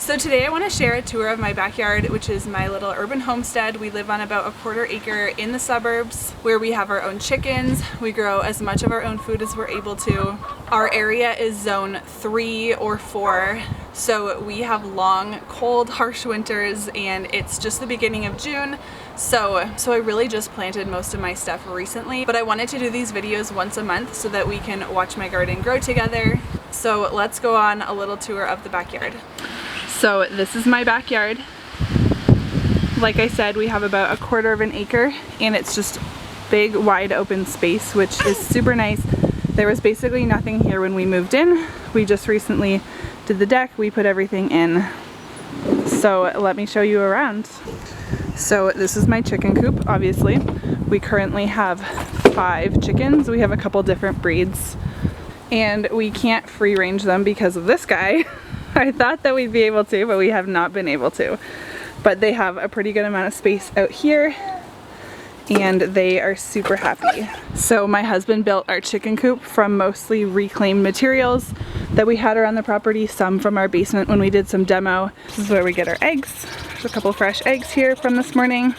So today I want to share a tour of my backyard, which is my little urban homestead. We live on about a quarter acre in the suburbs where we have our own chickens. We grow as much of our own food as we're able to. Our area is zone 3 or 4. So we have long, cold, harsh winters, and it's just the beginning of June. So I really just planted most of my stuff recently, but I wanted to do these videos once a month so that we can watch my garden grow together. So let's go on a little tour of the backyard. So this is my backyard. Like I said, we have about a quarter of an acre, and it's just big, wide open space, which is super nice. There was basically nothing here when we moved in. We just recently did the deck, we put everything in. So let me show you around. So this is my chicken coop, obviously. We currently have 5 chickens. We have a couple different breeds, and we can't free range them because of this guy. I thought that we'd be able to, but we have not been able to. But they have a pretty good amount of space out here, and they are super happy. So my husband built our chicken coop from mostly reclaimed materials that we had around the property, some from our basement when we did some demo. This is where we get our eggs. There's a couple fresh eggs here from this morning.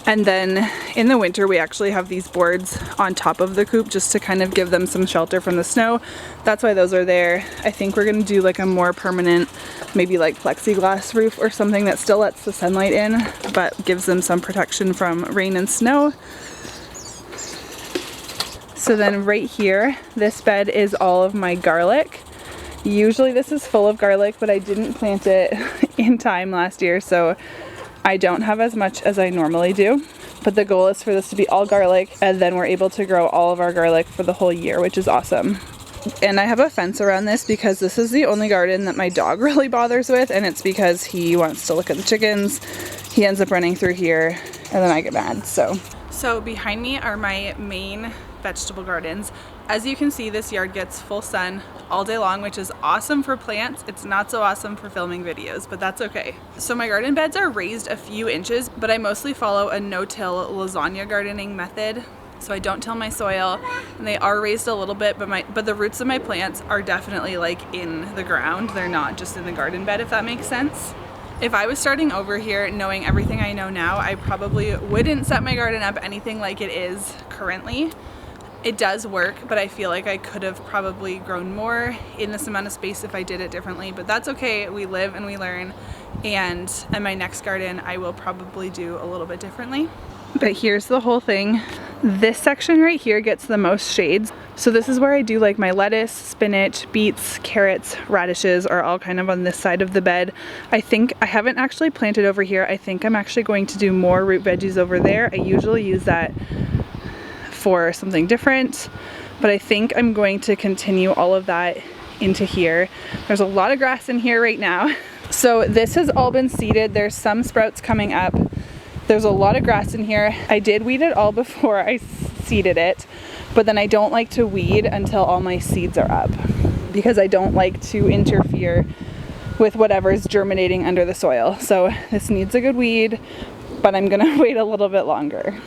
And then in the winter we actually have these boards on top of the coop just to kind of give them some shelter from the snow. That's why those are there. I think we're gonna do like a more permanent, maybe like plexiglass roof or something that still lets the sunlight in, but gives them some protection from rain and snow. So then right here, this bed is all of my garlic. Usually this is full of garlic, but I didn't plant it in time last year, so I don't have as much as I normally do, but the goal is for this to be all garlic, and then we're able to grow all of our garlic for the whole year, which is awesome. And I have a fence around this because this is the only garden that my dog really bothers with, and it's because he wants to look at the chickens. He ends up running through here, and then I get mad, so. So behind me are my main vegetable gardens. As you can see, this yard gets full sun all day long, which is awesome for plants. It's not so awesome for filming videos, but that's okay. So my garden beds are raised a few inches, but I mostly follow a no-till lasagna gardening method. So I don't till my soil, and they are raised a little bit, but the roots of my plants are definitely like in the ground. They're not just in the garden bed, if that makes sense. If I was starting over here knowing everything I know now, I probably wouldn't set my garden up anything like it is currently. It does work, but I feel like I could have probably grown more in this amount of space if I did it differently, but that's okay. We live and we learn, and in my next garden I will probably do a little bit differently. But here's the whole thing. This section right here gets the most shades. So this is where I do like my lettuce, spinach, beets, carrots, radishes are all kind of on this side of the bed. I think I haven't actually planted over here. I think I'm actually going to do more root veggies over there. I usually use that for something different, but I think I'm going to continue all of that into here. There's a lot of grass in here right now. So this has all been seeded. There's some sprouts coming up. There's a lot of grass in here. I did weed it all before I seeded it, but then I don't like to weed until all my seeds are up because I don't like to interfere with whatever's germinating under the soil. So this needs a good weed, but I'm gonna wait a little bit longer.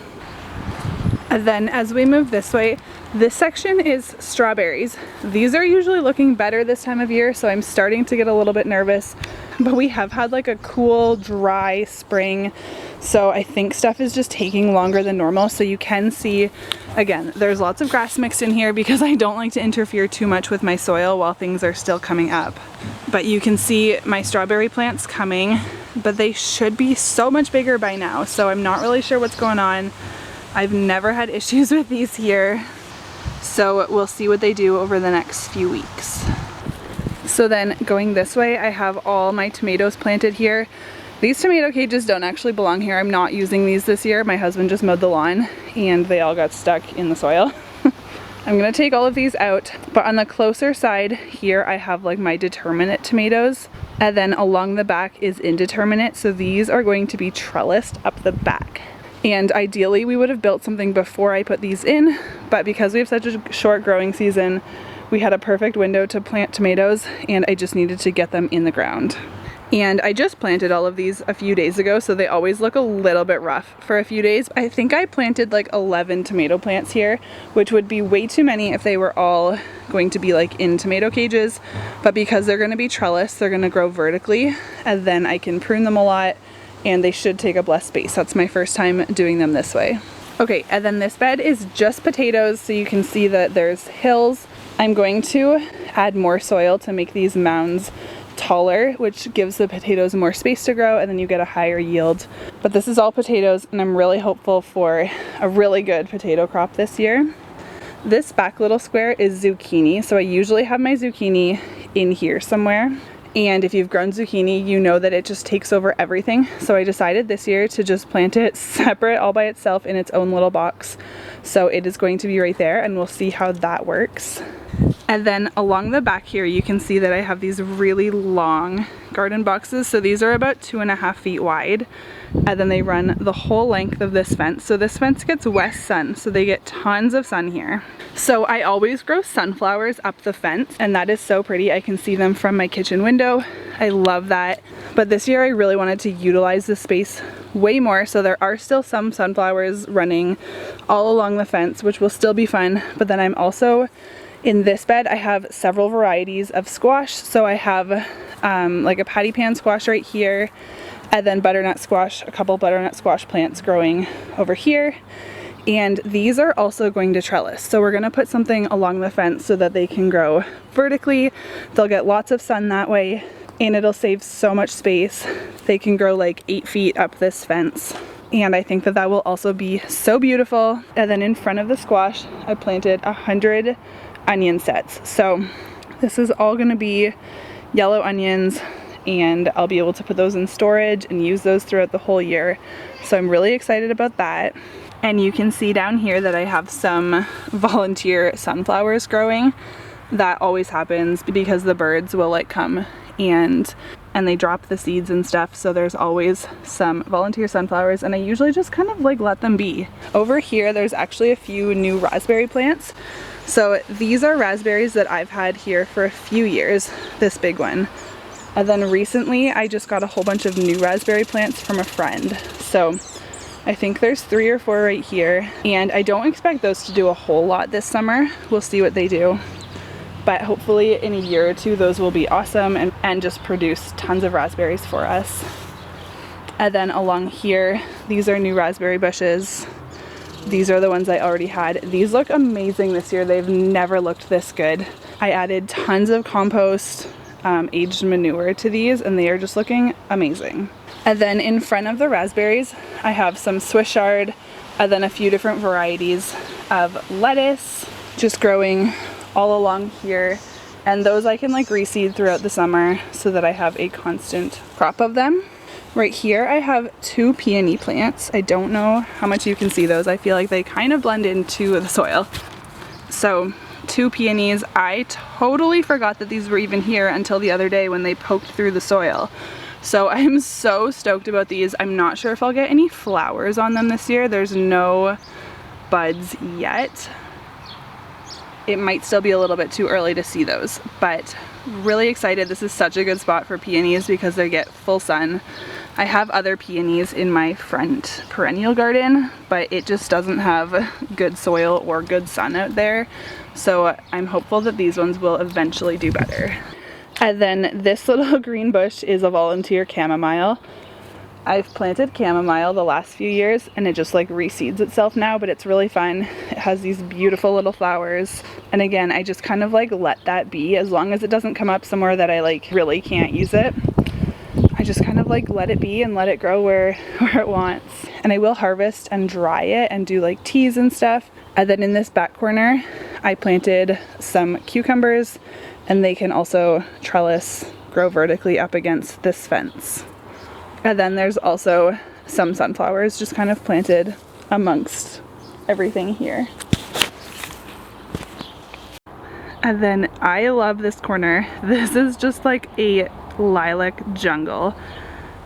And then as we move this way, this section is strawberries. These are usually looking better this time of year, so I'm starting to get a little bit nervous, but we have had like a cool, dry spring, so I think stuff is just taking longer than normal. So you can see, again, there's lots of grass mixed in here because I don't like to interfere too much with my soil while things are still coming up. But you can see my strawberry plants coming, but they should be so much bigger by now, so I'm not really sure what's going on. I've never had issues with these here, so we'll see what they do over the next few weeks. So then going this way, I have all my tomatoes planted here. These tomato cages don't actually belong here. I'm not using these this year. My husband just mowed the lawn and they all got stuck in the soil. I'm gonna take all of these out, but on the closer side here, I have like my determinate tomatoes, and then along the back is indeterminate. So these are going to be trellised up the back. And ideally we would have built something before I put these in, but because we have such a short growing season, we had a perfect window to plant tomatoes, and I just needed to get them in the ground. And I just planted all of these a few days ago, so they always look a little bit rough for a few days. I think I planted like 11 tomato plants here, which would be way too many if they were all going to be like in tomato cages. But because they're going to be trellis, they're going to grow vertically, and then I can prune them a lot, and they should take up less space. That's my first time doing them this way. Okay, and then this bed is just potatoes, so you can see that there's hills. I'm going to add more soil to make these mounds taller, which gives the potatoes more space to grow, and then you get a higher yield. But this is all potatoes, and I'm really hopeful for a really good potato crop this year. This back little square is zucchini, so I usually have my zucchini in here somewhere. And if you've grown zucchini, you know that it just takes over everything. So I decided this year to just plant it separate all by itself in its own little box. So it is going to be right there, and we'll see how that works. And then along the back here, you can see that I have these really long garden boxes. So these are about 2.5 feet wide. And then they run the whole length of this fence. So this fence gets west sun, so they get tons of sun here. So I always grow sunflowers up the fence, and that is so pretty. I can see them from my kitchen window. I love that. But this year I really wanted to utilize the space way more, so there are still some sunflowers running all along the fence, which will still be fun. But then I'm also, in this bed, I have several varieties of squash. So I have like a patty pan squash right here, and then butternut squash, a couple butternut squash plants growing over here. And these are also going to trellis. So we're going to put something along the fence so that they can grow vertically. They'll get lots of sun that way, and it'll save so much space. They can grow like 8 feet up this fence. And I think that that will also be so beautiful. And then in front of the squash, I planted 100 onion sets. So this is all going to be yellow onions, and I'll be able to put those in storage and use those throughout the whole year. So I'm really excited about that. And you can see down here that I have some volunteer sunflowers growing. That always happens because the birds will like come and they drop the seeds and stuff. So there's always some volunteer sunflowers, and I usually just kind of like let them be. Over here, there's actually a few new raspberry plants. So these are raspberries that I've had here for a few years, this big one. And then recently I just got a whole bunch of new raspberry plants from a friend. So I think there's 3 or 4 right here, and I don't expect those to do a whole lot this summer. We'll see what they do. But hopefully in a year or two, those will be awesome and just produce tons of raspberries for us. And then along here, these are new raspberry bushes. These are the ones I already had. These look amazing this year. They've never looked this good. I added tons of compost, aged manure to these, and they are just looking amazing. And then in front of the raspberries, I have some Swiss chard, and then a few different varieties of lettuce just growing all along here. And those I can like reseed throughout the summer so that I have a constant crop of them. Right here I have 2 peony plants. I don't know how much you can see those. I feel like they kind of blend into the soil. So 2 peonies. I totally forgot that these were even here until the other day when they poked through the soil. So I'm so stoked about these. I'm not sure if I'll get any flowers on them this year. There's no buds yet. It might still be a little bit too early to see those, but really excited. This is such a good spot for peonies because they get full sun. I have other peonies in my front perennial garden, but it just doesn't have good soil or good sun out there. So I'm hopeful that these ones will eventually do better. And then this little green bush is a volunteer chamomile. I've planted chamomile the last few years and it just like reseeds itself now, but it's really fun. It has these beautiful little flowers. And again, I just kind of like let that be as long as it doesn't come up somewhere that I like really can't use it. I just kind of like let it be and let it grow where it wants. And I will harvest and dry it and do like teas and stuff. And then in this back corner, I planted some cucumbers, and they can also trellis, grow vertically up against this fence. And then there's also some sunflowers just kind of planted amongst everything here. And then I love this corner. This is just like a lilac jungle.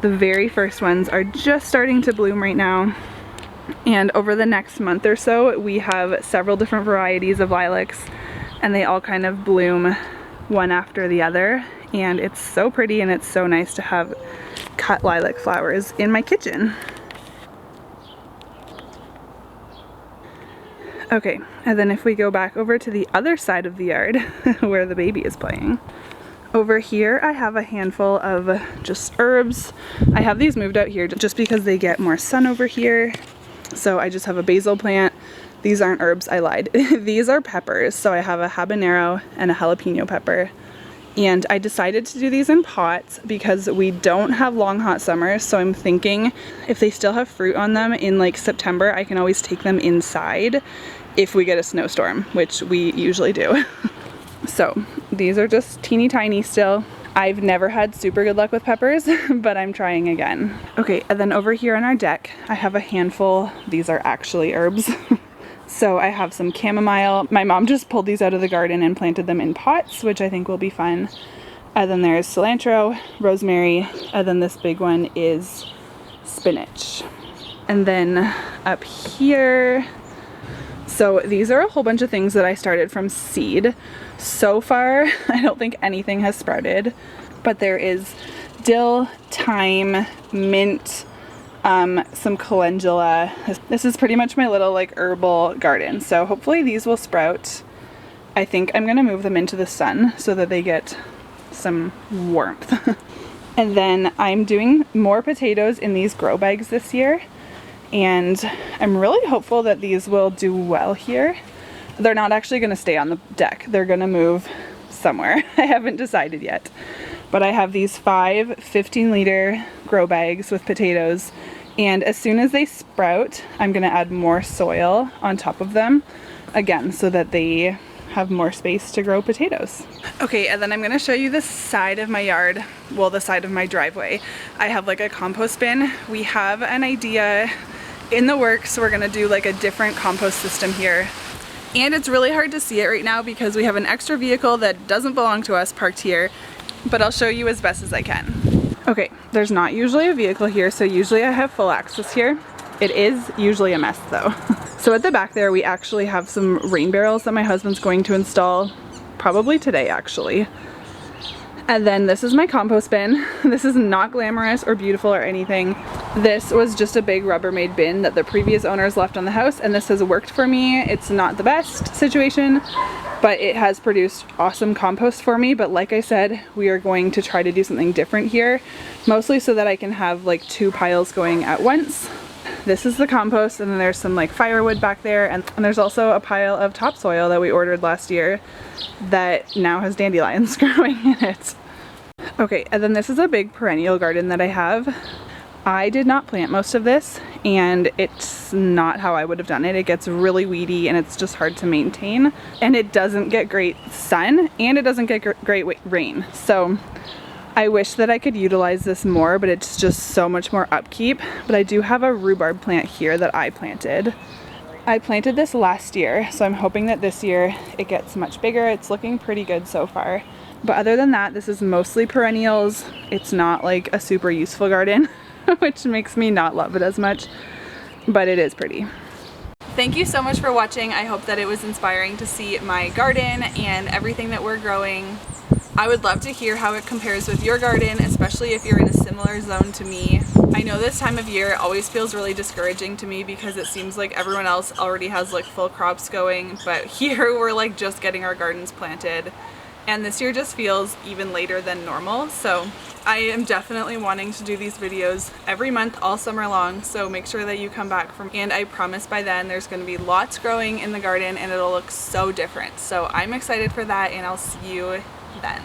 The very first ones are just starting to bloom right now. And over the next month or so, we have several different varieties of lilacs, and they all kind of bloom one after the other. and it's so pretty, and it's so nice to have cut lilac flowers in my kitchen. Okay, and then if we go back over to the other side of the yard where the baby is playing. Over here I have a handful of just herbs. I have these moved out here just because they get more sun over here. So I just have a basil plant. These aren't herbs, I lied. These are peppers. So I have a habanero and a jalapeno pepper. And I decided to do these in pots because we don't have long hot summers, so I'm thinking if they still have fruit on them in like September, I can always take them inside if we get a snowstorm, which we usually do. So these are just teeny tiny still. I've never had super good luck with peppers, but I'm trying again. Okay, and then over here on our deck, I have a handful. These are actually herbs. So I have some chamomile. My mom just pulled these out of the garden and planted them in pots, which I think will be fun. And then there's cilantro, rosemary, and then this big one is spinach. And then up here, so these are a whole bunch of things that I started from seed. So far, I don't think anything has sprouted, but there is dill, thyme, mint, some calendula. This is pretty much my little like herbal garden. So hopefully these will sprout. I think I'm gonna move them into the sun so that they get some warmth. And then I'm doing more potatoes in these grow bags this year. And I'm really hopeful that these will do well here. They're not actually gonna stay on the deck. They're gonna move somewhere. I haven't decided yet. But I have these 5 15-liter grow bags with potatoes, and as soon as they sprout, I'm gonna add more soil on top of them, again, so that they have more space to grow potatoes. Okay, and then I'm gonna show you the side of my yard, well, the side of my driveway. I have like a compost bin. We have an idea in the works. We're gonna do like a different compost system here. And it's really hard to see it right now because we have an extra vehicle that doesn't belong to us parked here, but I'll show you as best as I can. Okay, there's not usually a vehicle here, so usually I have full access here. It is usually a mess though. So at the back there, we actually have some rain barrels that my husband's going to install, probably today actually. And then this is my compost bin. This is not glamorous or beautiful or anything. This was just a big Rubbermaid bin that the previous owners left on the house, and this has worked for me. It's not the best situation, but it has produced awesome compost for me. But like I said, we are going to try to do something different here, mostly so that I can have like 2 piles going at once. This is the compost, and then there's some like firewood back there, and there's also a pile of topsoil that we ordered last year that now has dandelions growing in it. Okay, and then this is a big perennial garden that I have. I did not plant most of this, and it's not how I would have done it. It gets really weedy and it's just hard to maintain, and it doesn't get great sun, and it doesn't get great rain. So I wish that I could utilize this more, but it's just so much more upkeep. But I do have a rhubarb plant here that I planted. I planted this last year, so I'm hoping that this year it gets much bigger. It's looking pretty good so far. But other than that, this is mostly perennials. It's not like a super useful garden, which makes me not love it as much, but it is pretty. Thank you so much for watching. I hope that it was inspiring to see my garden and everything that we're growing. I would love to hear how it compares with your garden, especially if you're in a similar zone to me. I know this time of year always feels really discouraging to me because it seems like everyone else already has like full crops going, but here we're like just getting our gardens planted. And this year just feels even later than normal, so I am definitely wanting to do these videos every month all summer long, so make sure that you come back from, and I promise by then there's going to be lots growing in the garden and it'll look so different. So I'm excited for that, and I'll see you then.